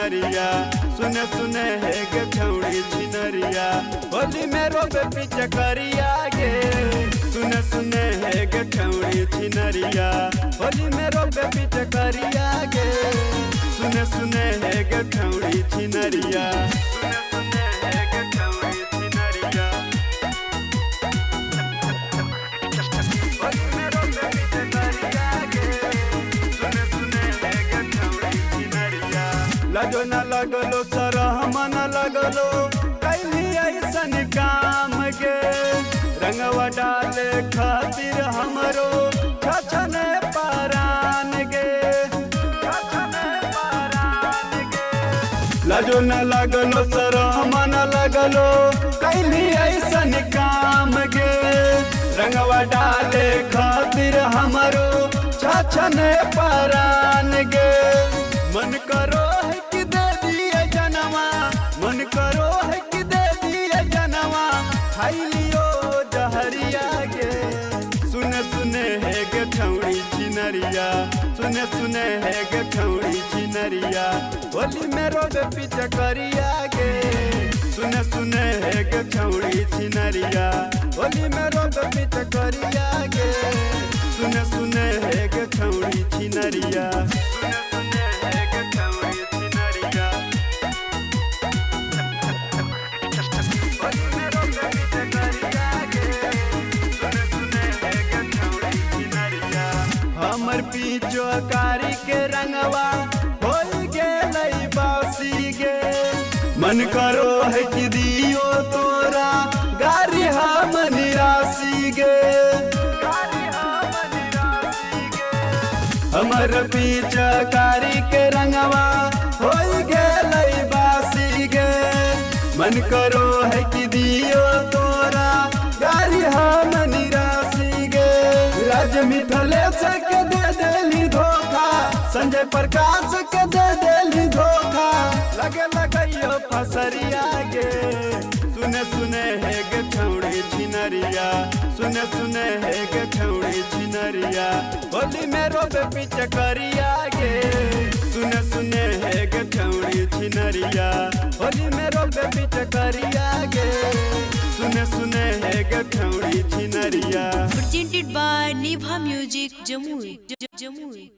छिनरिया सुने सुने है गे छौड़ी छिनरिया होली में रोबे पीछे करिया गे सुने सुने है गे छौड़ी छिनरिया होली में रोबे पीछे करिया गे सुने सुने है गे छौड़ी छिनरिया सुने सुने है गे छौड़ी छिनरिया होली में रोबे पीछे करिया गे सुने सुने है गे छौड़ी छिनरिया लगो न लगलो सरहम न लगलो कैली ऐसन काम गे रंगवा डाले खातिर हमरो छछने परान गे छछने परान गे लजो न लगलो सरहम न लगलो कैली ऐसन काम गे रंगवा डाले खातिर हमरो छछने परान गे मन करो है कि दे दिए जनवा मन करो है कि दे दिए जनवा खाई लियो जहरिया गे सुने सुने है गे छौड़ी छिनरिया सुने सुने है गे छौड़ी छिनरिया होली में रोबे पीछे करिया गे सुने सुने है गे छौड़ी छिनरिया होली में रोबे पीछे करिया गे सुने सुने है गे छौड़ी छिनरिया सुने सुने है गे छौड़ी छिनरिया होली में रोबे पीछे करिया गे सुने सुने है गे छौड़ी छिनरिया हमर पीछो कारी के रंगवा होई गेलै बासी गे मन करो है कि दियो तोरा गारी हम निराशी गे हमर पीछा कारी के रंगवा होई गेलै बासी गे मन करो है कि दियो तोरा गारी हम निराशी गे राज मिथलेश के दे देली धोखा संजय प्रकाश के दे देली धोखा लगे लगइयो फसरिया गे सुने सुने है गे छौड़ी छिनरिया सुने सुने है गे छौड़ी छिनरिया होली में रोबे पीछे करिया गे सुने सुने है गे छौड़ी छिनरिया होली में रोबे पीछे करिया गे सुने सुने है गे छौड़ी छिनरिया Presented by Nibha Music, Jamui.